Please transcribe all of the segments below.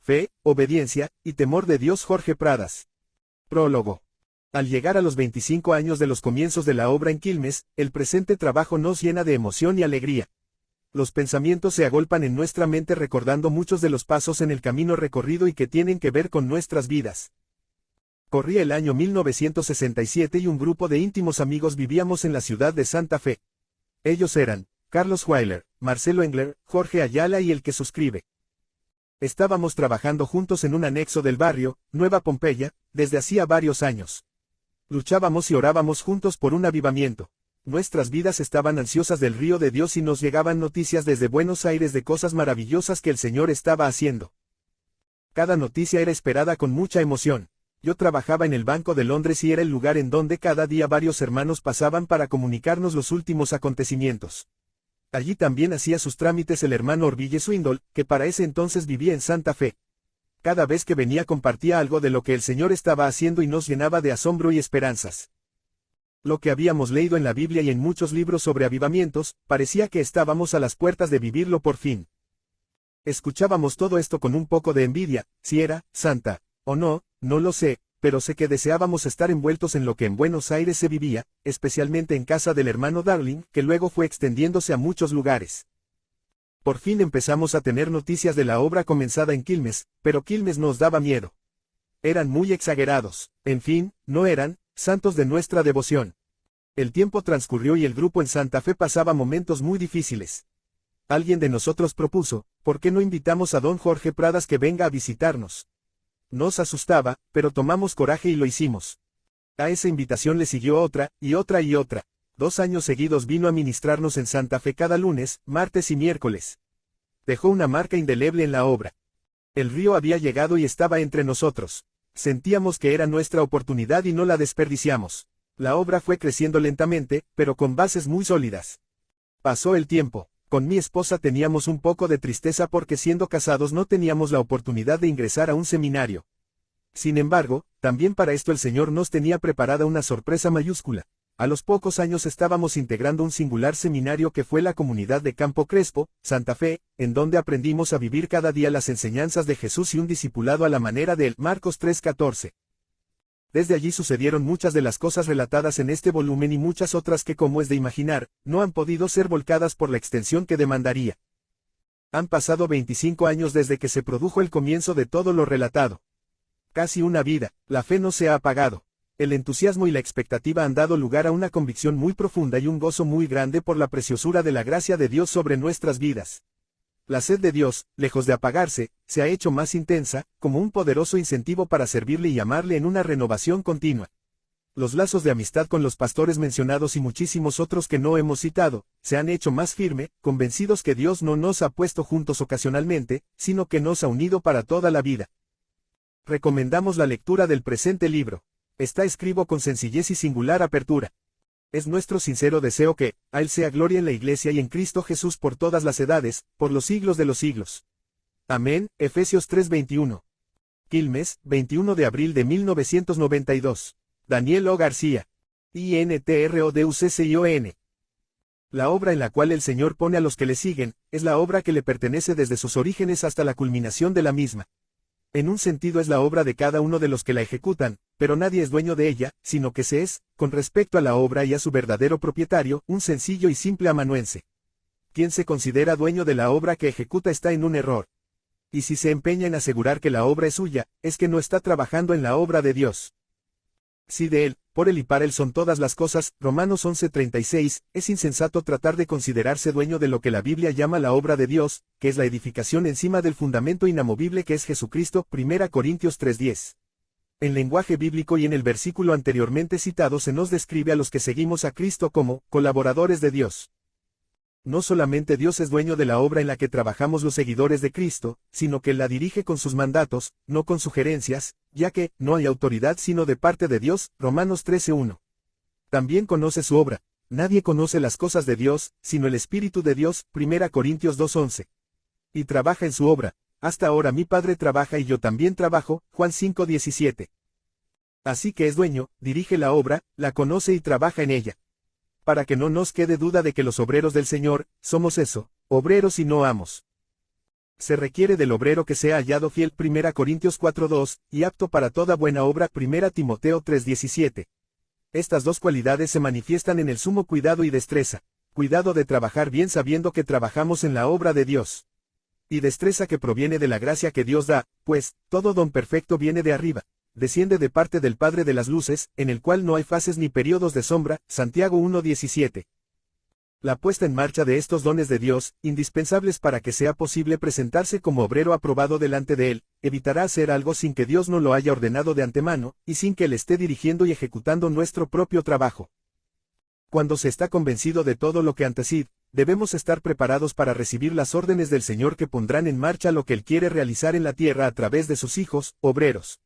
fe, obediencia y temor de Dios. Jorge Pradas. Prólogo. Al llegar a los 25 años de los comienzos de la obra en Quilmes, el presente trabajo nos llena de emoción y alegría. Los pensamientos se agolpan en nuestra mente recordando muchos de los pasos en el camino recorrido y que tienen que ver con nuestras vidas. Corría el año 1967 y un grupo de íntimos amigos vivíamos en la ciudad de Santa Fe. Ellos eran Carlos Weiler, Marcelo Engler, Jorge Ayala y el que suscribe. Estábamos trabajando juntos en un anexo del barrio, Nueva Pompeya, desde hacía varios años. Luchábamos y orábamos juntos por un avivamiento. Nuestras vidas estaban ansiosas del río de Dios y nos llegaban noticias desde Buenos Aires de cosas maravillosas que el Señor estaba haciendo. Cada noticia era esperada con mucha emoción. Yo trabajaba en el Banco de Londres y era el lugar en donde cada día varios hermanos pasaban para comunicarnos los últimos acontecimientos. Allí también hacía sus trámites el hermano Orville Swindle, que para ese entonces vivía en Santa Fe. Cada vez que venía compartía algo de lo que el Señor estaba haciendo y nos llenaba de asombro y esperanzas. Lo que habíamos leído en la Biblia y en muchos libros sobre avivamientos, parecía que estábamos a las puertas de vivirlo por fin. Escuchábamos todo esto con un poco de envidia, si era santa o no, no lo sé, pero sé que deseábamos estar envueltos en lo que en Buenos Aires se vivía, especialmente en casa del hermano Darling, que luego fue extendiéndose a muchos lugares. Por fin empezamos a tener noticias de la obra comenzada en Quilmes, pero Quilmes nos daba miedo. Eran muy exagerados, en fin, no eran santos de nuestra devoción. El tiempo transcurrió y el grupo en Santa Fe pasaba momentos muy difíciles. Alguien de nosotros propuso, ¿por qué no invitamos a don Jorge Pradas que venga a visitarnos? Nos asustaba, pero tomamos coraje y lo hicimos. A esa invitación le siguió otra, y otra y otra. 2 años seguidos vino a ministrarnos en Santa Fe cada lunes, martes y miércoles. Dejó una marca indeleble en la obra. El río había llegado y estaba entre nosotros. Sentíamos que era nuestra oportunidad y no la desperdiciamos. La obra fue creciendo lentamente, pero con bases muy sólidas. Pasó el tiempo. Con mi esposa teníamos un poco de tristeza porque siendo casados no teníamos la oportunidad de ingresar a un seminario. Sin embargo, también para esto el Señor nos tenía preparada una sorpresa mayúscula. A los pocos años estábamos integrando un singular seminario que fue la comunidad de Campo Crespo, Santa Fe, en donde aprendimos a vivir cada día las enseñanzas de Jesús y un discipulado a la manera de Marcos 3:14. Desde allí sucedieron muchas de las cosas relatadas en este volumen y muchas otras que, como es de imaginar, no han podido ser volcadas por la extensión que demandaría. Han pasado 25 años desde que se produjo el comienzo de todo lo relatado. Casi una vida, la fe no se ha apagado. El entusiasmo y la expectativa han dado lugar a una convicción muy profunda y un gozo muy grande por la preciosura de la gracia de Dios sobre nuestras vidas. La sed de Dios, lejos de apagarse, se ha hecho más intensa, como un poderoso incentivo para servirle y amarle en una renovación continua. Los lazos de amistad con los pastores mencionados y muchísimos otros que no hemos citado, se han hecho más firme, convencidos que Dios no nos ha puesto juntos ocasionalmente, sino que nos ha unido para toda la vida. Recomendamos la lectura del presente libro. Está escrito con sencillez y singular apertura. Es nuestro sincero deseo que, a Él sea gloria en la Iglesia y en Cristo Jesús por todas las edades, por los siglos de los siglos. Amén. Efesios 3:21. Quilmes, 21 de abril de 1992. Daniel O. García. INTRODUCCION. La obra en la cual el Señor pone a los que le siguen, es la obra que le pertenece desde sus orígenes hasta la culminación de la misma. En un sentido es la obra de cada uno de los que la ejecutan, pero nadie es dueño de ella, sino que se es, con respecto a la obra y a su verdadero propietario, un sencillo y simple amanuense. Quien se considera dueño de la obra que ejecuta está en un error. Y si se empeña en asegurar que la obra es suya, es que no está trabajando en la obra de Dios. Si de Él, por Él y para Él son todas las cosas, Romanos 11:36, es insensato tratar de considerarse dueño de lo que la Biblia llama la obra de Dios, que es la edificación encima del fundamento inamovible que es Jesucristo, 1 Corintios 3:10. En lenguaje bíblico y en el versículo anteriormente citado se nos describe a los que seguimos a Cristo como colaboradores de Dios. No solamente Dios es dueño de la obra en la que trabajamos los seguidores de Cristo, sino que Él la dirige con sus mandatos, no con sugerencias, ya que no hay autoridad sino de parte de Dios, Romanos 13:1. También conoce su obra. Nadie conoce las cosas de Dios, sino el Espíritu de Dios, 1 Corintios 2:11. Y trabaja en su obra. Hasta ahora mi Padre trabaja y yo también trabajo, Juan 5:17. Así que es dueño, dirige la obra, la conoce y trabaja en ella. Para que no nos quede duda de que los obreros del Señor, somos eso, obreros y no amos. Se requiere del obrero que sea hallado fiel 1 Corintios 4:2, y apto para toda buena obra 1 Timoteo 3:17. Estas dos cualidades se manifiestan en el sumo cuidado y destreza. Cuidado de trabajar bien sabiendo que trabajamos en la obra de Dios. Y destreza que proviene de la gracia que Dios da, pues, todo don perfecto viene de arriba, desciende de parte del Padre de las luces, en el cual no hay fases ni períodos de sombra, Santiago 1:17. La puesta en marcha de estos dones de Dios, indispensables para que sea posible presentarse como obrero aprobado delante de Él, evitará hacer algo sin que Dios no lo haya ordenado de antemano, y sin que Él esté dirigiendo y ejecutando nuestro propio trabajo. Cuando se está convencido de todo lo que antecede, debemos estar preparados para recibir las órdenes del Señor que pondrán en marcha lo que Él quiere realizar en la tierra a través de sus hijos, obreros.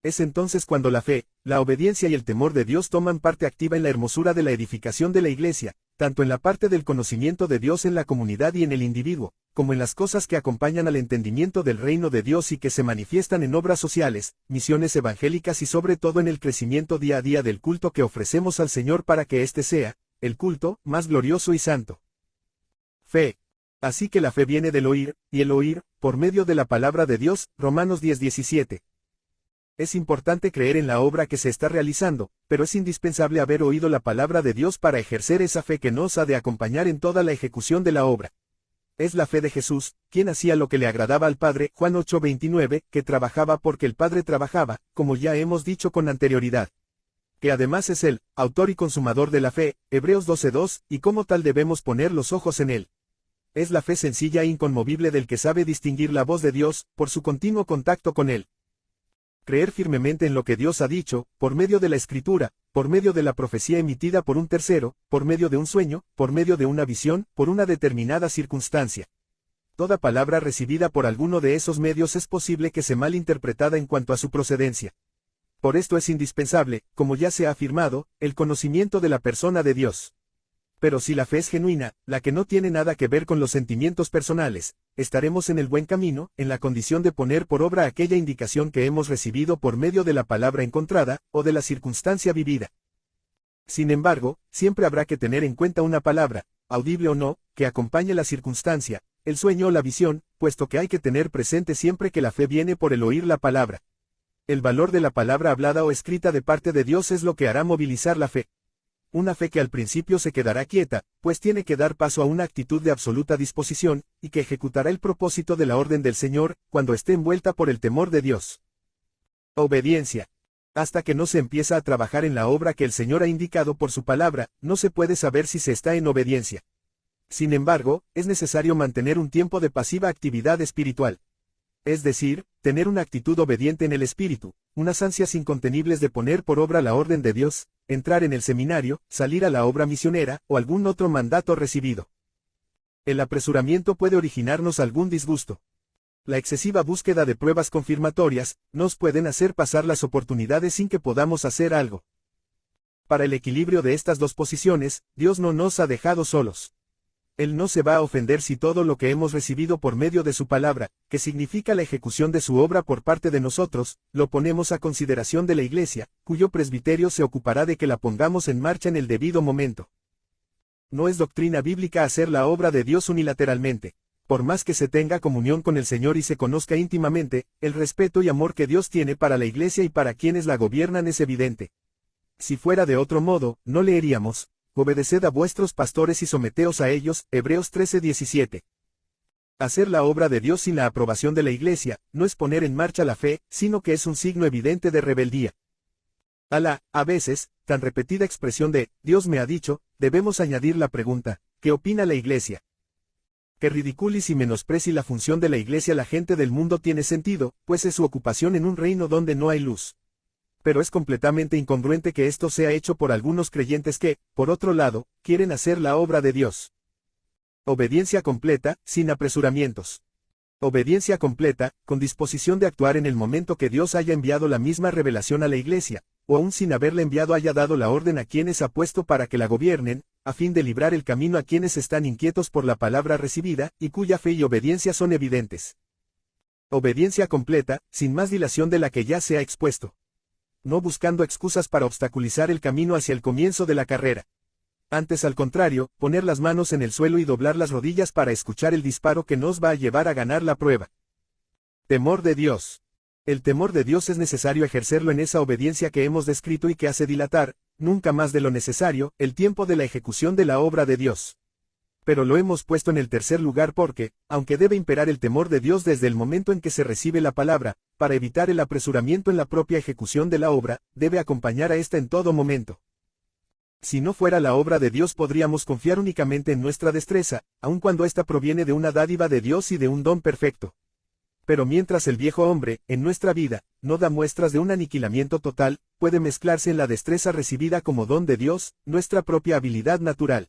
Es entonces cuando la fe, la obediencia y el temor de Dios toman parte activa en la hermosura de la edificación de la Iglesia, tanto en la parte del conocimiento de Dios en la comunidad y en el individuo, como en las cosas que acompañan al entendimiento del reino de Dios y que se manifiestan en obras sociales, misiones evangélicas y sobre todo en el crecimiento día a día del culto que ofrecemos al Señor para que éste sea, el culto, más glorioso y santo. Fe. Así que la fe viene del oír, y el oír, por medio de la palabra de Dios, Romanos 10:17. Es importante creer en la obra que se está realizando, pero es indispensable haber oído la palabra de Dios para ejercer esa fe que nos ha de acompañar en toda la ejecución de la obra. Es la fe de Jesús, quien hacía lo que le agradaba al Padre, Juan 8:29, que trabajaba porque el Padre trabajaba, como ya hemos dicho con anterioridad. Que además es el autor y consumador de la fe, Hebreos 12:2, y como tal debemos poner los ojos en él. Es la fe sencilla e inconmovible del que sabe distinguir la voz de Dios, por su continuo contacto con él. Creer firmemente en lo que Dios ha dicho, por medio de la Escritura, por medio de la profecía emitida por un tercero, por medio de un sueño, por medio de una visión, por una determinada circunstancia. Toda palabra recibida por alguno de esos medios es posible que sea mal interpretada en cuanto a su procedencia. Por esto es indispensable, como ya se ha afirmado, el conocimiento de la persona de Dios. Pero si la fe es genuina, la que no tiene nada que ver con los sentimientos personales, estaremos en el buen camino, en la condición de poner por obra aquella indicación que hemos recibido por medio de la palabra encontrada, o de la circunstancia vivida. Sin embargo, siempre habrá que tener en cuenta una palabra, audible o no, que acompañe la circunstancia, el sueño o la visión, puesto que hay que tener presente siempre que la fe viene por el oír la palabra. El valor de la palabra hablada o escrita de parte de Dios es lo que hará movilizar la fe. Una fe que al principio se quedará quieta, pues tiene que dar paso a una actitud de absoluta disposición, y que ejecutará el propósito de la orden del Señor, cuando esté envuelta por el temor de Dios. Obediencia. Hasta que no se empieza a trabajar en la obra que el Señor ha indicado por su palabra, no se puede saber si se está en obediencia. Sin embargo, es necesario mantener un tiempo de pasiva actividad espiritual. Es decir, tener una actitud obediente en el espíritu, unas ansias incontenibles de poner por obra la orden de Dios, entrar en el seminario, salir a la obra misionera, o algún otro mandato recibido. El apresuramiento puede originarnos algún disgusto. La excesiva búsqueda de pruebas confirmatorias, nos pueden hacer pasar las oportunidades sin que podamos hacer algo. Para el equilibrio de estas dos posiciones, Dios no nos ha dejado solos. Él no se va a ofender si todo lo que hemos recibido por medio de su palabra, que significa la ejecución de su obra por parte de nosotros, lo ponemos a consideración de la Iglesia, cuyo presbiterio se ocupará de que la pongamos en marcha en el debido momento. No es doctrina bíblica hacer la obra de Dios unilateralmente. Por más que se tenga comunión con el Señor y se conozca íntimamente, el respeto y amor que Dios tiene para la Iglesia y para quienes la gobiernan es evidente. Si fuera de otro modo, no leeríamos: obedeced a vuestros pastores y someteos a ellos, Hebreos 13:17. Hacer la obra de Dios sin la aprobación de la Iglesia, no es poner en marcha la fe, sino que es un signo evidente de rebeldía. A veces, tan repetida expresión de, Dios me ha dicho, debemos añadir la pregunta, ¿qué opina la Iglesia? Que ridiculice y menosprecie la función de la Iglesia la gente del mundo tiene sentido, pues es su ocupación en un reino donde no hay luz. Pero es completamente incongruente que esto sea hecho por algunos creyentes que, por otro lado, quieren hacer la obra de Dios. Obediencia completa, sin apresuramientos. Obediencia completa, con disposición de actuar en el momento que Dios haya enviado la misma revelación a la Iglesia, o aún sin haberla enviado haya dado la orden a quienes ha puesto para que la gobiernen, a fin de librar el camino a quienes están inquietos por la palabra recibida, y cuya fe y obediencia son evidentes. Obediencia completa, sin más dilación de la que ya se ha expuesto. No buscando excusas para obstaculizar el camino hacia el comienzo de la carrera. Antes al contrario, poner las manos en el suelo y doblar las rodillas para escuchar el disparo que nos va a llevar a ganar la prueba. Temor de Dios. El temor de Dios es necesario ejercerlo en esa obediencia que hemos descrito y que hace dilatar, nunca más de lo necesario, el tiempo de la ejecución de la obra de Dios. Pero lo hemos puesto en el tercer lugar porque, aunque debe imperar el temor de Dios desde el momento en que se recibe la palabra, para evitar el apresuramiento en la propia ejecución de la obra, debe acompañar a esta en todo momento. Si no fuera la obra de Dios podríamos confiar únicamente en nuestra destreza, aun cuando ésta proviene de una dádiva de Dios y de un don perfecto. Pero mientras el viejo hombre, en nuestra vida, no da muestras de un aniquilamiento total, puede mezclarse en la destreza recibida como don de Dios, nuestra propia habilidad natural.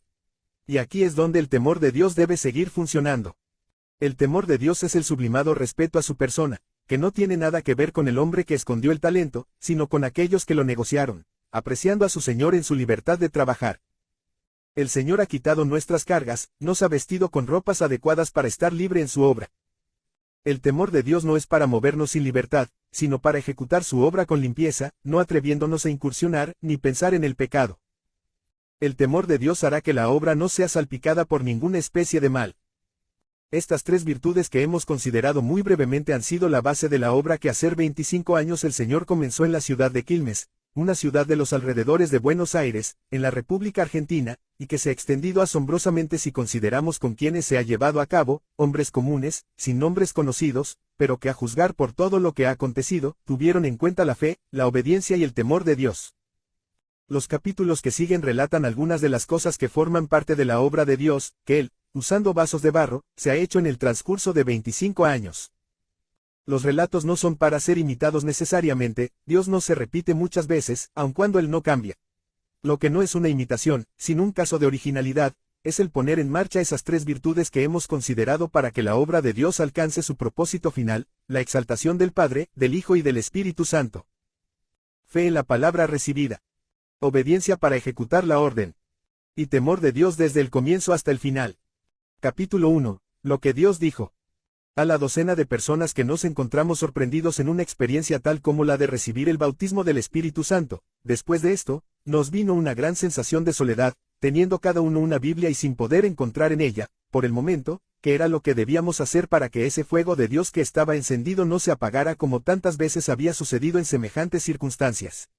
Y aquí es donde el temor de Dios debe seguir funcionando. El temor de Dios es el sublimado respeto a su persona, que no tiene nada que ver con el hombre que escondió el talento, sino con aquellos que lo negociaron, apreciando a su Señor en su libertad de trabajar. El Señor ha quitado nuestras cargas, nos ha vestido con ropas adecuadas para estar libre en su obra. El temor de Dios no es para movernos sin libertad, sino para ejecutar su obra con limpieza, no atreviéndonos a incursionar, ni pensar en el pecado. El temor de Dios hará que la obra no sea salpicada por ninguna especie de mal. Estas tres virtudes que hemos considerado muy brevemente han sido la base de la obra que hace 25 años el Señor comenzó en la ciudad de Quilmes, una ciudad de los alrededores de Buenos Aires, en la República Argentina, y que se ha extendido asombrosamente si consideramos con quienes se ha llevado a cabo, hombres comunes, sin nombres conocidos, pero que a juzgar por todo lo que ha acontecido, tuvieron en cuenta la fe, la obediencia y el temor de Dios. Los capítulos que siguen relatan algunas de las cosas que forman parte de la obra de Dios, que Él, usando vasos de barro, se ha hecho en el transcurso de 25 años. Los relatos no son para ser imitados necesariamente, Dios no se repite muchas veces, aun cuando Él no cambia. Lo que no es una imitación, sino un caso de originalidad, es el poner en marcha esas tres virtudes que hemos considerado para que la obra de Dios alcance su propósito final, la exaltación del Padre, del Hijo y del Espíritu Santo. Fe en la palabra recibida. Obediencia para ejecutar la orden. Y temor de Dios desde el comienzo hasta el final. Capítulo 1. Lo que Dios dijo. A la docena de personas que nos encontramos sorprendidos en una experiencia tal como la de recibir el bautismo del Espíritu Santo, después de esto, nos vino una gran sensación de soledad, teniendo cada uno una Biblia y sin poder encontrar en ella, por el momento, que era lo que debíamos hacer para que ese fuego de Dios que estaba encendido no se apagara como tantas veces había sucedido en semejantes circunstancias.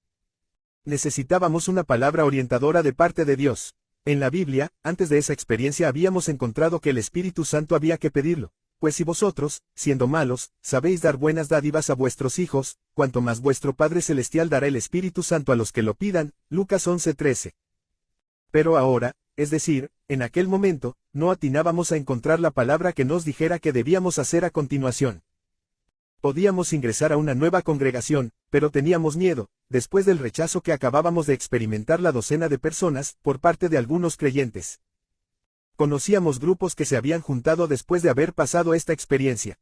Necesitábamos una palabra orientadora de parte de Dios. En la Biblia, antes de esa experiencia habíamos encontrado que el Espíritu Santo había que pedirlo. Pues si vosotros, siendo malos, sabéis dar buenas dádivas a vuestros hijos, cuanto más vuestro Padre Celestial dará el Espíritu Santo a los que lo pidan. Lucas 11:13. Pero ahora, es decir, en aquel momento, no atinábamos a encontrar la palabra que nos dijera qué debíamos hacer a continuación. Podíamos ingresar a una nueva congregación, pero teníamos miedo, después del rechazo que acabábamos de experimentar la docena de personas, por parte de algunos creyentes. Conocíamos grupos que se habían juntado después de haber pasado esta experiencia.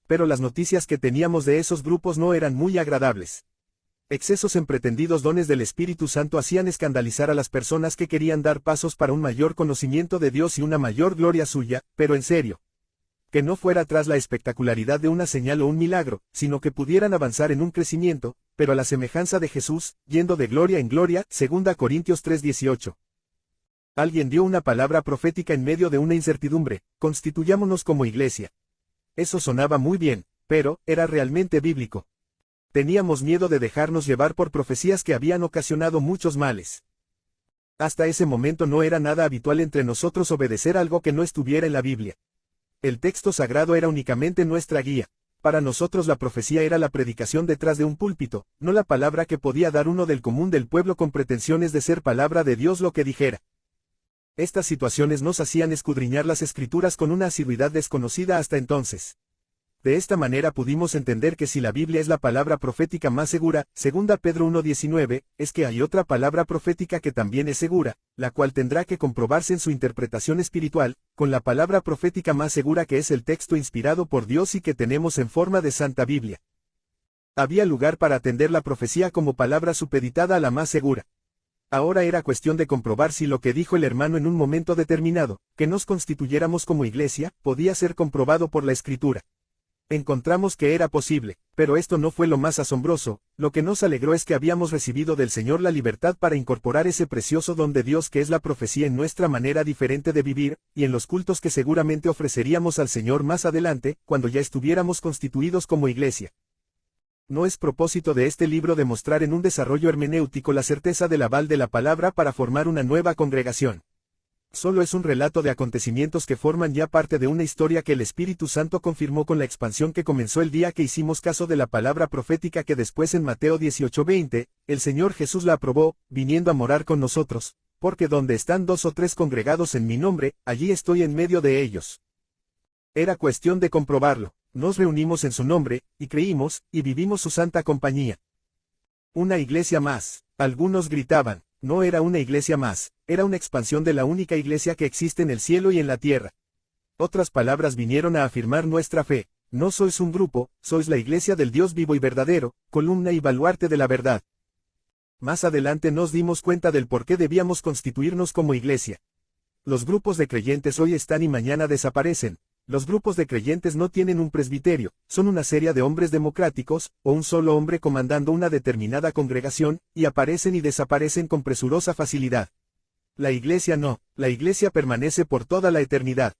Pero las noticias que teníamos de esos grupos no eran muy agradables. Excesos en pretendidos dones del Espíritu Santo hacían escandalizar a las personas que querían dar pasos para un mayor conocimiento de Dios y una mayor gloria suya, pero en serio. Que no fuera tras la espectacularidad de una señal o un milagro, sino que pudieran avanzar en un crecimiento, pero a la semejanza de Jesús, yendo de gloria en gloria, 2 Corintios 3:18. Alguien dio una palabra profética en medio de una incertidumbre: constituyámonos como iglesia. Eso sonaba muy bien, pero era realmente bíblico. Teníamos miedo de dejarnos llevar por profecías que habían ocasionado muchos males. Hasta ese momento no era nada habitual entre nosotros obedecer algo que no estuviera en la Biblia. El texto sagrado era únicamente nuestra guía. Para nosotros la profecía era la predicación detrás de un púlpito, no la palabra que podía dar uno del común del pueblo con pretensiones de ser palabra de Dios lo que dijera. Estas situaciones nos hacían escudriñar las Escrituras con una asiduidad desconocida hasta entonces. De esta manera pudimos entender que si la Biblia es la palabra profética más segura, 2 Pedro 1:19, es que hay otra palabra profética que también es segura, la cual tendrá que comprobarse en su interpretación espiritual, con la palabra profética más segura que es el texto inspirado por Dios y que tenemos en forma de Santa Biblia. Había lugar para atender la profecía como palabra supeditada a la más segura. Ahora era cuestión de comprobar si lo que dijo el hermano en un momento determinado, que nos constituyéramos como iglesia, podía ser comprobado por la Escritura. Encontramos que era posible. Pero esto no fue lo más asombroso, lo que nos alegró es que habíamos recibido del Señor la libertad para incorporar ese precioso don de Dios que es la profecía en nuestra manera diferente de vivir, y en los cultos que seguramente ofreceríamos al Señor más adelante, cuando ya estuviéramos constituidos como iglesia. No es propósito de este libro demostrar en un desarrollo hermenéutico la certeza del aval de la palabra para formar una nueva congregación. Solo es un relato de acontecimientos que forman ya parte de una historia que el Espíritu Santo confirmó con la expansión que comenzó el día que hicimos caso de la palabra profética que después en Mateo 18:20, el Señor Jesús la aprobó, viniendo a morar con nosotros, porque donde están 2 o 3 congregados en mi nombre, allí estoy en medio de ellos. Era cuestión de comprobarlo, nos reunimos en su nombre, y creímos, y vivimos su santa compañía. Una iglesia más, algunos gritaban. No era una iglesia más, era una expansión de la única iglesia que existe en el cielo y en la tierra. Otras palabras vinieron a afirmar nuestra fe. No sois un grupo, sois la iglesia del Dios vivo y verdadero, columna y baluarte de la verdad. Más adelante nos dimos cuenta del por qué debíamos constituirnos como iglesia. Los grupos de creyentes hoy están y mañana desaparecen. Los grupos de creyentes no tienen un presbiterio, son una serie de hombres democráticos, o un solo hombre comandando una determinada congregación, y aparecen y desaparecen con presurosa facilidad. La iglesia no, la iglesia permanece por toda la eternidad.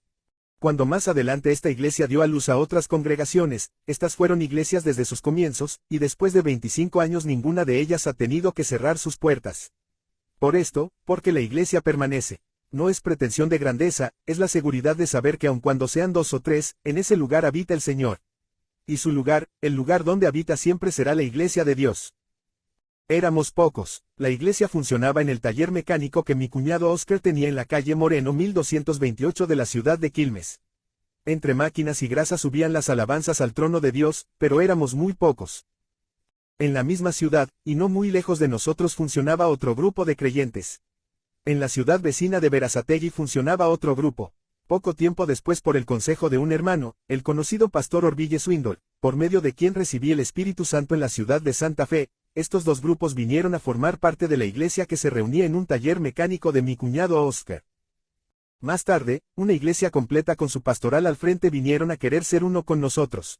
Cuando más adelante esta iglesia dio a luz a otras congregaciones, estas fueron iglesias desde sus comienzos, y después de 25 años ninguna de ellas ha tenido que cerrar sus puertas. Por esto, porque la iglesia permanece. No es pretensión de grandeza, es la seguridad de saber que aun cuando sean 2 o 3, en ese lugar habita el Señor. Y su lugar, el lugar donde habita siempre será la iglesia de Dios. Éramos pocos, la iglesia funcionaba en el taller mecánico que mi cuñado Oscar tenía en la calle Moreno 1228 de la ciudad de Quilmes. Entre máquinas y grasa subían las alabanzas al trono de Dios, pero éramos muy pocos. En la misma ciudad, y no muy lejos de nosotros funcionaba otro grupo de creyentes. En la ciudad vecina de Berazategui funcionaba otro grupo. Poco tiempo después por el consejo de un hermano, el conocido pastor Orville Swindle, por medio de quien recibí el Espíritu Santo en la ciudad de Santa Fe, estos 2 grupos vinieron a formar parte de la iglesia que se reunía en un taller mecánico de mi cuñado Oscar. Más tarde, una iglesia completa con su pastoral al frente vinieron a querer ser uno con nosotros.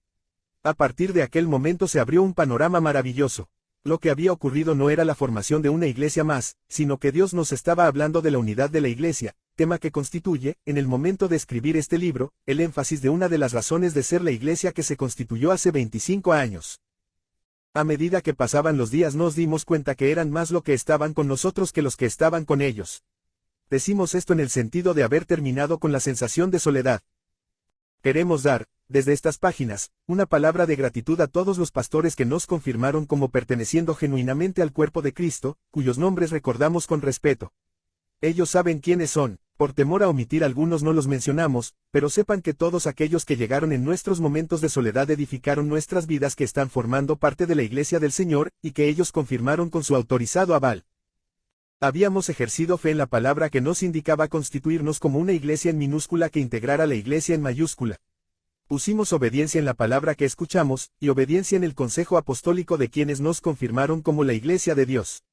A partir de aquel momento se abrió un panorama maravilloso. Lo que había ocurrido no era la formación de una iglesia más, sino que Dios nos estaba hablando de la unidad de la iglesia, tema que constituye, en el momento de escribir este libro, el énfasis de una de las razones de ser la iglesia que se constituyó hace 25 años. A medida que pasaban los días nos dimos cuenta que eran más lo que estaban con nosotros que los que estaban con ellos. Decimos esto en el sentido de haber terminado con la sensación de soledad. Queremos dar, desde estas páginas, una palabra de gratitud a todos los pastores que nos confirmaron como perteneciendo genuinamente al cuerpo de Cristo, cuyos nombres recordamos con respeto. Ellos saben quiénes son, por temor a omitir algunos no los mencionamos, pero sepan que todos aquellos que llegaron en nuestros momentos de soledad edificaron nuestras vidas que están formando parte de la iglesia del Señor, y que ellos confirmaron con su autorizado aval. Habíamos ejercido fe en la palabra que nos indicaba constituirnos como una iglesia en minúscula que integrara la iglesia en mayúscula. Pusimos obediencia en la palabra que escuchamos, y obediencia en el consejo apostólico de quienes nos confirmaron como la iglesia de Dios.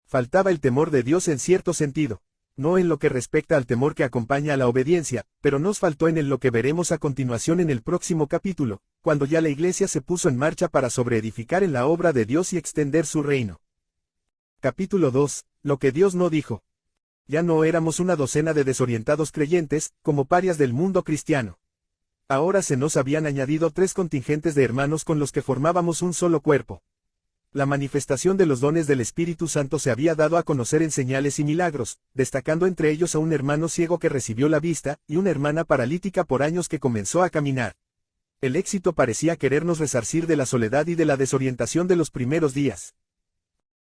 Faltaba el temor de Dios en cierto sentido, no en lo que respecta al temor que acompaña a la obediencia, pero nos faltó en lo que veremos a continuación en el próximo capítulo, cuando ya la iglesia se puso en marcha para sobreedificar en la obra de Dios y extender su reino. Capítulo 2, lo que Dios no dijo. Ya no éramos una docena de desorientados creyentes, como parias del mundo cristiano. Ahora se nos habían añadido 3 contingentes de hermanos con los que formábamos un solo cuerpo. La manifestación de los dones del Espíritu Santo se había dado a conocer en señales y milagros, destacando entre ellos a un hermano ciego que recibió la vista, y una hermana paralítica por años que comenzó a caminar. El éxito parecía querernos resarcir de la soledad y de la desorientación de los primeros días.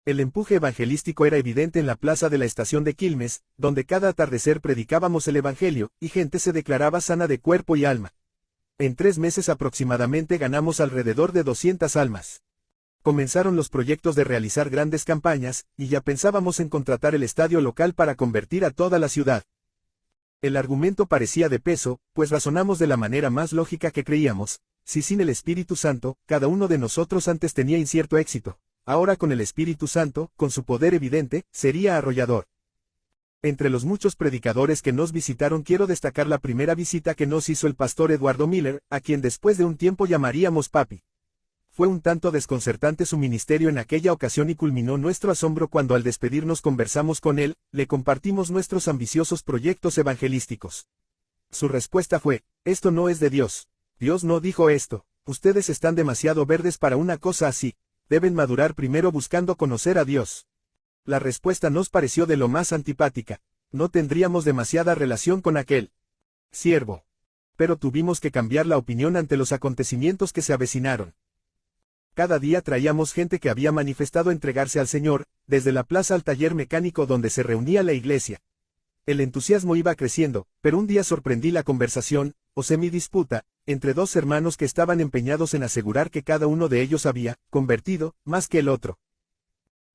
El empuje evangelístico era evidente en la plaza de la estación de Quilmes, donde cada atardecer predicábamos el Evangelio, y gente se declaraba sana de cuerpo y alma. En 3 meses aproximadamente ganamos alrededor de 200 almas. Comenzaron los proyectos de realizar grandes campañas, y ya pensábamos en contratar el estadio local para convertir a toda la ciudad. El argumento parecía de peso, pues razonamos de la manera más lógica que creíamos. Si sin el Espíritu Santo, cada uno de nosotros antes tenía incierto éxito, ahora con el Espíritu Santo, con su poder evidente, sería arrollador. Entre los muchos predicadores que nos visitaron quiero destacar la primera visita que nos hizo el pastor Eduardo Miller, a quien después de un tiempo llamaríamos Papi. Fue un tanto desconcertante su ministerio en aquella ocasión y culminó nuestro asombro cuando al despedirnos conversamos con él, le compartimos nuestros ambiciosos proyectos evangelísticos. Su respuesta fue: esto no es de Dios. Dios no dijo esto. Ustedes están demasiado verdes para una cosa así. Deben madurar primero buscando conocer a Dios. La respuesta nos pareció de lo más antipática. No tendríamos demasiada relación con aquel siervo. Pero tuvimos que cambiar la opinión ante los acontecimientos que se avecinaron. Cada día traíamos gente que había manifestado entregarse al Señor, desde la plaza al taller mecánico donde se reunía la iglesia. El entusiasmo iba creciendo, pero un día sorprendí la conversación, o semidisputa, entre dos hermanos que estaban empeñados en asegurar que cada uno de ellos había convertido más que el otro.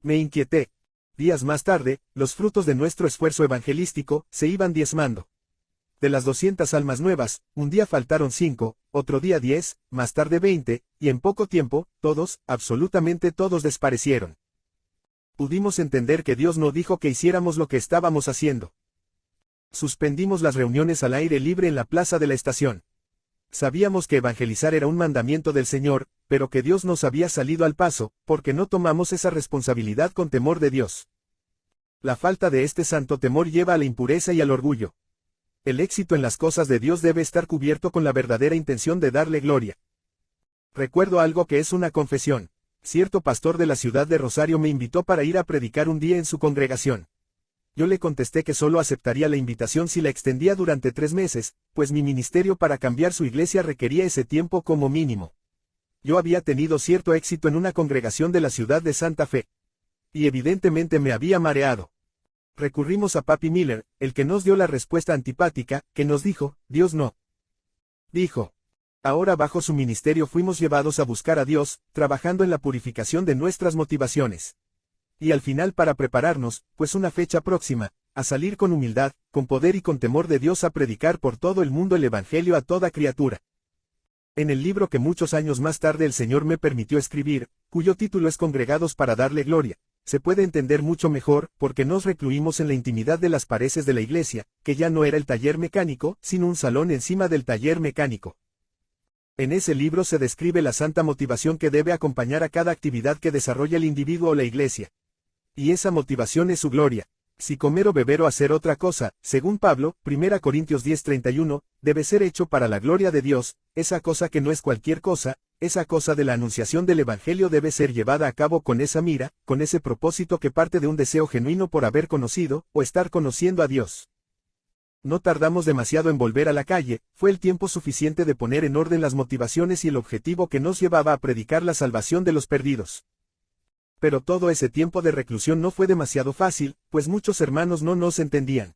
Me inquieté. Días más tarde, los frutos de nuestro esfuerzo evangelístico se iban diezmando. De las 200 almas nuevas, un día faltaron 5, otro día 10, más tarde 20, y en poco tiempo, todos, absolutamente todos desaparecieron. Pudimos entender que Dios no dijo que hiciéramos lo que estábamos haciendo. Suspendimos las reuniones al aire libre en la plaza de la estación. Sabíamos que evangelizar era un mandamiento del Señor, pero que Dios nos había salido al paso, porque no tomamos esa responsabilidad con temor de Dios. La falta de este santo temor lleva a la impureza y al orgullo. El éxito en las cosas de Dios debe estar cubierto con la verdadera intención de darle gloria. Recuerdo algo que es una confesión. Cierto pastor de la ciudad de Rosario me invitó para ir a predicar un día en su congregación. Yo le contesté que solo aceptaría la invitación si la extendía durante 3 meses, pues mi ministerio para cambiar su iglesia requería ese tiempo como mínimo. Yo había tenido cierto éxito en una congregación de la ciudad de Santa Fe. Y evidentemente me había mareado. Recurrimos a Papi Miller, el que nos dio la respuesta antipática, que nos dijo: Dios no dijo. Ahora bajo su ministerio fuimos llevados a buscar a Dios, trabajando en la purificación de nuestras motivaciones. Y al final, para prepararnos, pues una fecha próxima, a salir con humildad, con poder y con temor de Dios a predicar por todo el mundo el Evangelio a toda criatura. En el libro que muchos años más tarde el Señor me permitió escribir, cuyo título es Congregados para darle gloria, se puede entender mucho mejor, porque nos recluimos en la intimidad de las paredes de la iglesia, que ya no era el taller mecánico, sino un salón encima del taller mecánico. En ese libro se describe la santa motivación que debe acompañar a cada actividad que desarrolla el individuo o la iglesia. Y esa motivación es su gloria. Si comer o beber o hacer otra cosa, según Pablo, 1 Corintios 10:31, debe ser hecho para la gloria de Dios, esa cosa que no es cualquier cosa, esa cosa de la anunciación del Evangelio debe ser llevada a cabo con esa mira, con ese propósito que parte de un deseo genuino por haber conocido, o estar conociendo a Dios. No tardamos demasiado en volver a la calle, fue el tiempo suficiente de poner en orden las motivaciones y el objetivo que nos llevaba a predicar la salvación de los perdidos. Pero todo ese tiempo de reclusión no fue demasiado fácil, pues muchos hermanos no nos entendían.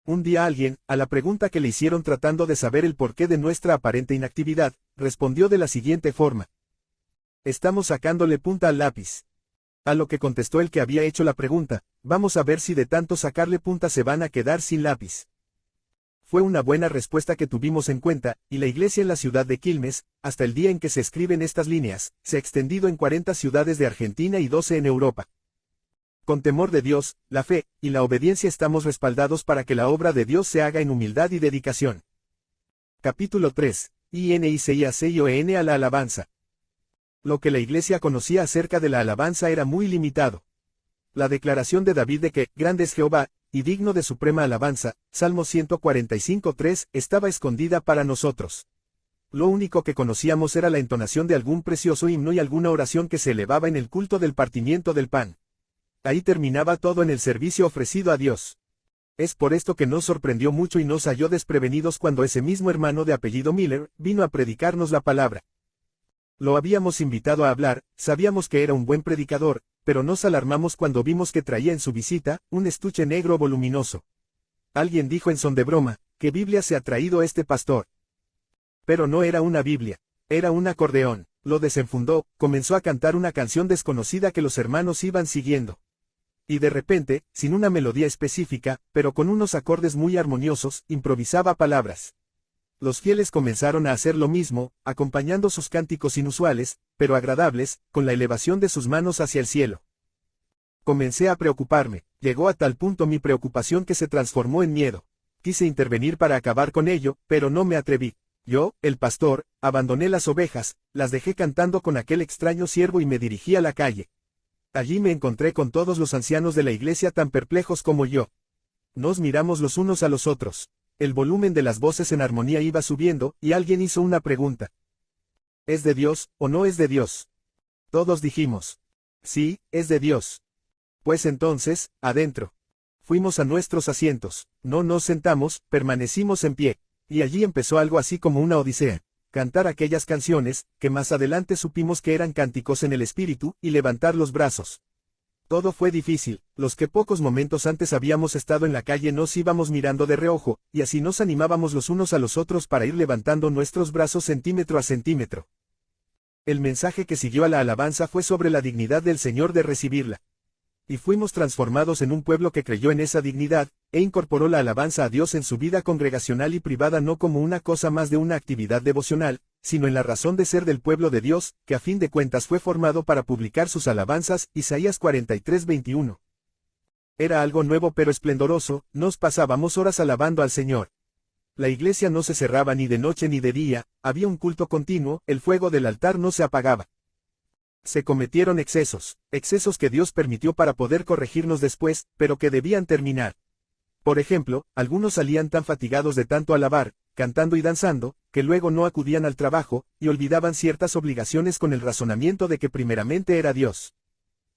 Un día alguien, a la pregunta que le hicieron tratando de saber el porqué de nuestra aparente inactividad, respondió de la siguiente forma: estamos sacándole punta al lápiz. A lo que contestó el que había hecho la pregunta: vamos a ver si de tanto sacarle punta se van a quedar sin lápiz. Fue una buena respuesta que tuvimos en cuenta, y la iglesia en la ciudad de Quilmes, hasta el día en que se escriben estas líneas, se ha extendido en 40 ciudades de Argentina y 12 en Europa. Con temor de Dios, la fe y la obediencia estamos respaldados para que la obra de Dios se haga en humildad y dedicación. Capítulo 3. INICIACION a la alabanza. Lo que la iglesia conocía acerca de la alabanza era muy limitado. La declaración de David de que grande es Jehová, y digno de suprema alabanza, Salmo 145:3, estaba escondida para nosotros. Lo único que conocíamos era la entonación de algún precioso himno y alguna oración que se elevaba en el culto del partimiento del pan. Ahí terminaba todo en el servicio ofrecido a Dios. Es por esto que nos sorprendió mucho y nos halló desprevenidos cuando ese mismo hermano de apellido Miller vino a predicarnos la palabra. Lo habíamos invitado a hablar, sabíamos que era un buen predicador, pero nos alarmamos cuando vimos que traía en su visita un estuche negro voluminoso. Alguien dijo en son de broma: ¿qué Biblia se ha traído este pastor? Pero no era una Biblia, era un acordeón. Lo desenfundó, comenzó a cantar una canción desconocida que los hermanos iban siguiendo. Y de repente, sin una melodía específica, pero con unos acordes muy armoniosos, improvisaba palabras. Los fieles comenzaron a hacer lo mismo, acompañando sus cánticos inusuales, pero agradables, con la elevación de sus manos hacia el cielo. Comencé a preocuparme, llegó a tal punto mi preocupación que se transformó en miedo. Quise intervenir para acabar con ello, pero no me atreví. Yo, el pastor, abandoné las ovejas, las dejé cantando con aquel extraño siervo y me dirigí a la calle. Allí me encontré con todos los ancianos de la iglesia tan perplejos como yo. Nos miramos los unos a los otros. El volumen de las voces en armonía iba subiendo, y alguien hizo una pregunta. ¿Es de Dios, o no es de Dios? Todos dijimos. Sí, es de Dios. Pues entonces, adentro. Fuimos a nuestros asientos, no nos sentamos, permanecimos en pie, y allí empezó algo así como una odisea. Cantar aquellas canciones, que más adelante supimos que eran cánticos en el espíritu, y levantar los brazos. Todo fue difícil, los que pocos momentos antes habíamos estado en la calle nos íbamos mirando de reojo, y así nos animábamos los unos a los otros para ir levantando nuestros brazos centímetro a centímetro. El mensaje que siguió a la alabanza fue sobre la dignidad del Señor de recibirla. Y fuimos transformados en un pueblo que creyó en esa dignidad, e incorporó la alabanza a Dios en su vida congregacional y privada no como una cosa más de una actividad devocional, sino en la razón de ser del pueblo de Dios, que a fin de cuentas fue formado para publicar sus alabanzas, Isaías 43:21. Era algo nuevo pero esplendoroso, nos pasábamos horas alabando al Señor. La iglesia no se cerraba ni de noche ni de día, había un culto continuo, el fuego del altar no se apagaba. Se cometieron excesos que Dios permitió para poder corregirnos después, pero que debían terminar. Por ejemplo, algunos salían tan fatigados de tanto alabar, cantando y danzando, que luego no acudían al trabajo, y olvidaban ciertas obligaciones con el razonamiento de que primeramente era Dios.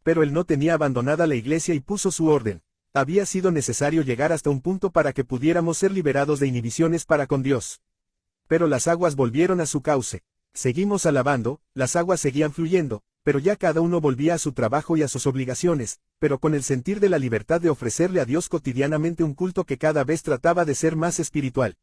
Pero él no tenía abandonada la iglesia y puso su orden. Había sido necesario llegar hasta un punto para que pudiéramos ser liberados de inhibiciones para con Dios. Pero las aguas volvieron a su cauce. Seguimos alabando, las aguas seguían fluyendo, pero ya cada uno volvía a su trabajo y a sus obligaciones, pero con el sentir de la libertad de ofrecerle a Dios cotidianamente un culto que cada vez trataba de ser más espiritual.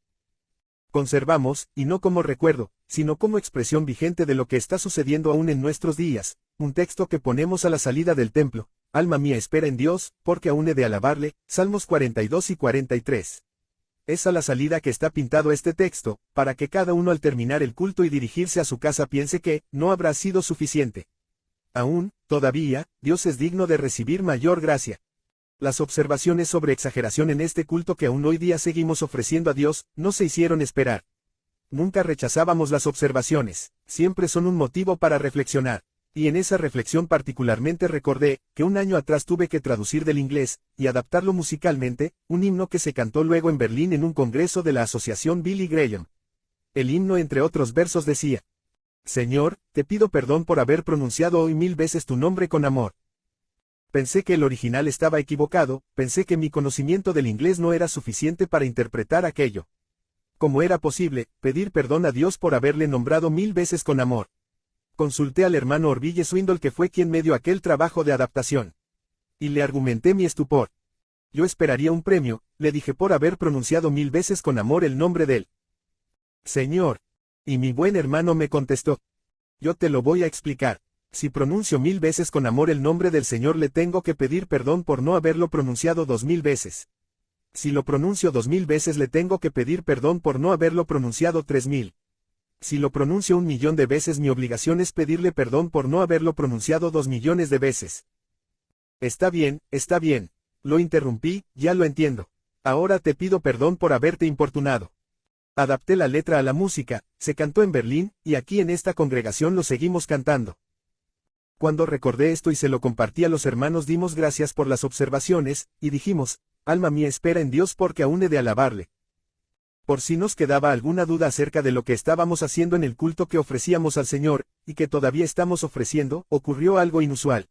Conservamos, y no como recuerdo, sino como expresión vigente de lo que está sucediendo aún en nuestros días, un texto que ponemos a la salida del templo: alma mía espera en Dios, porque aún he de alabarle, Salmos 42 y 43. Es a la salida que está pintado este texto, para que cada uno al terminar el culto y dirigirse a su casa piense que, no habrá sido suficiente. Aún, todavía, Dios es digno de recibir mayor gracia. Las observaciones sobre exageración en este culto que aún hoy día seguimos ofreciendo a Dios, no se hicieron esperar. Nunca rechazábamos las observaciones, siempre son un motivo para reflexionar. Y en esa reflexión particularmente recordé, que un año atrás tuve que traducir del inglés, y adaptarlo musicalmente, un himno que se cantó luego en Berlín en un congreso de la asociación Billy Graham. El himno entre otros versos decía: Señor, te pido perdón por haber pronunciado hoy 1000 veces tu nombre con amor. Pensé que el original estaba equivocado, pensé que mi conocimiento del inglés no era suficiente para interpretar aquello. ¿Cómo era posible pedir perdón a Dios por haberle nombrado 1000 veces con amor? Consulté al hermano Orville Swindle, que fue quien me dio aquel trabajo de adaptación. Y le argumenté mi estupor. Yo esperaría un premio, le dije, por haber pronunciado 1000 veces con amor el nombre de él. Señor. Y mi buen hermano me contestó: yo te lo voy a explicar. Si pronuncio 1000 veces con amor el nombre del Señor, le tengo que pedir perdón por no haberlo pronunciado 2000 veces. Si lo pronuncio 2000 veces, le tengo que pedir perdón por no haberlo pronunciado 3000. Si lo pronuncio 1.000.000 de veces, mi obligación es pedirle perdón por no haberlo pronunciado 2.000.000 de veces. Está bien, lo interrumpí, ya lo entiendo. Ahora te pido perdón por haberte importunado. Adapté la letra a la música, se cantó en Berlín, y aquí en esta congregación lo seguimos cantando. Cuando recordé esto y se lo compartí a los hermanos, dimos gracias por las observaciones, y dijimos: alma mía espera en Dios, porque aún he de alabarle. Por si nos quedaba alguna duda acerca de lo que estábamos haciendo en el culto que ofrecíamos al Señor, y que todavía estamos ofreciendo, ocurrió algo inusual.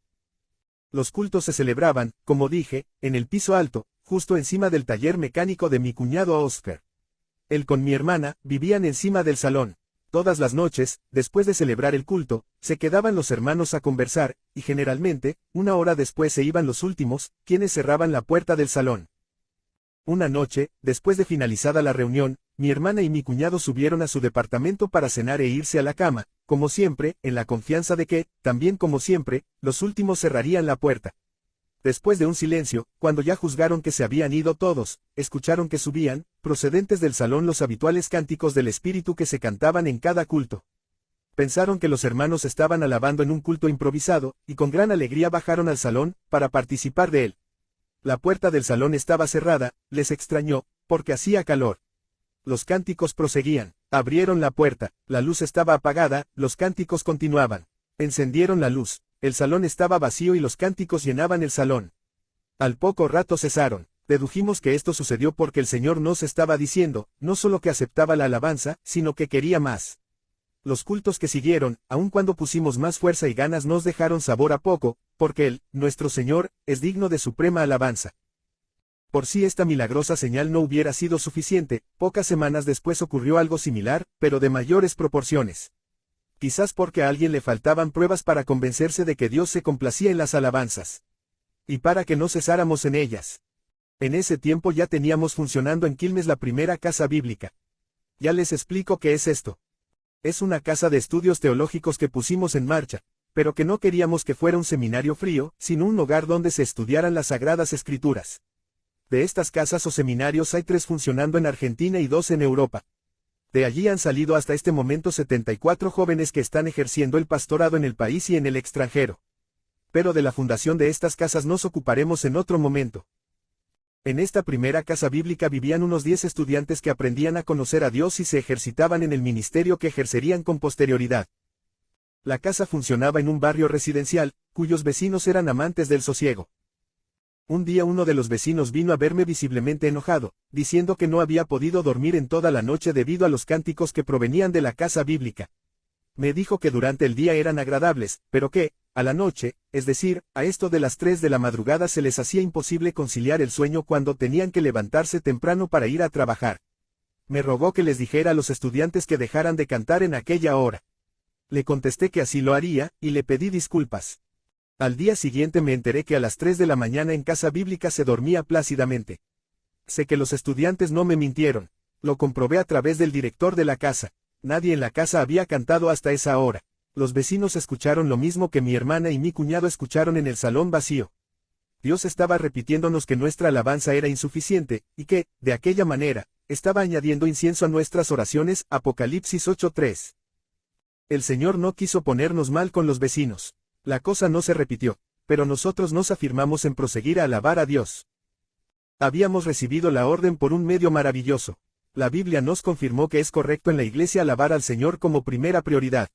Los cultos se celebraban, como dije, en el piso alto, justo encima del taller mecánico de mi cuñado Oscar. Él con mi hermana vivían encima del salón. Todas las noches, después de celebrar el culto, se quedaban los hermanos a conversar, y generalmente, una hora después se iban los últimos, quienes cerraban la puerta del salón. Una noche, después de finalizada la reunión, mi hermana y mi cuñado subieron a su departamento para cenar e irse a la cama, como siempre, en la confianza de que, también como siempre, los últimos cerrarían la puerta. Después de un silencio, cuando ya juzgaron que se habían ido todos, escucharon que subían, procedentes del salón, los habituales cánticos del Espíritu que se cantaban en cada culto. Pensaron que los hermanos estaban alabando en un culto improvisado, y con gran alegría bajaron al salón, para participar de él. La puerta del salón estaba cerrada, les extrañó, porque hacía calor. Los cánticos proseguían. Abrieron la puerta, la luz estaba apagada, los cánticos continuaban. Encendieron la luz, el salón estaba vacío y los cánticos llenaban el salón. Al poco rato cesaron. Dedujimos que esto sucedió porque el Señor nos estaba diciendo, no solo que aceptaba la alabanza, sino que quería más. Los cultos que siguieron, aun cuando pusimos más fuerza y ganas, nos dejaron sabor a poco, porque Él, nuestro Señor, es digno de suprema alabanza. Por si esta milagrosa señal no hubiera sido suficiente, pocas semanas después ocurrió algo similar, pero de mayores proporciones. Quizás porque a alguien le faltaban pruebas para convencerse de que Dios se complacía en las alabanzas. Y para que no cesáramos en ellas. En ese tiempo ya teníamos funcionando en Quilmes la primera casa bíblica. Ya les explico qué es esto. Es una casa de estudios teológicos que pusimos en marcha, pero que no queríamos que fuera un seminario frío, sino un hogar donde se estudiaran las Sagradas Escrituras. De estas casas o seminarios hay 3 funcionando en Argentina y 2 en Europa. De allí han salido hasta este momento 74 jóvenes que están ejerciendo el pastorado en el país y en el extranjero. Pero de la fundación de estas casas nos ocuparemos en otro momento. En esta primera casa bíblica vivían unos 10 estudiantes que aprendían a conocer a Dios y se ejercitaban en el ministerio que ejercerían con posterioridad. La casa funcionaba en un barrio residencial, cuyos vecinos eran amantes del sosiego. Un día uno de los vecinos vino a verme visiblemente enojado, diciendo que no había podido dormir en toda la noche debido a los cánticos que provenían de la casa bíblica. Me dijo que durante el día eran agradables, pero que, a la noche, es decir, a esto de las 3 de la madrugada se les hacía imposible conciliar el sueño cuando tenían que levantarse temprano para ir a trabajar. Me rogó que les dijera a los estudiantes que dejaran de cantar en aquella hora. Le contesté que así lo haría, y le pedí disculpas. Al día siguiente me enteré que a las 3 de la mañana en casa bíblica se dormía plácidamente. Sé que los estudiantes no me mintieron. Lo comprobé a través del director de la casa. Nadie en la casa había cantado hasta esa hora. Los vecinos escucharon lo mismo que mi hermana y mi cuñado escucharon en el salón vacío. Dios estaba repitiéndonos que nuestra alabanza era insuficiente, y que, de aquella manera, estaba añadiendo incienso a nuestras oraciones. Apocalipsis 8:3. El Señor no quiso ponernos mal con los vecinos. La cosa no se repitió, pero nosotros nos afirmamos en proseguir a alabar a Dios. Habíamos recibido la orden por un medio maravilloso. La Biblia nos confirmó que es correcto en la iglesia alabar al Señor como primera prioridad.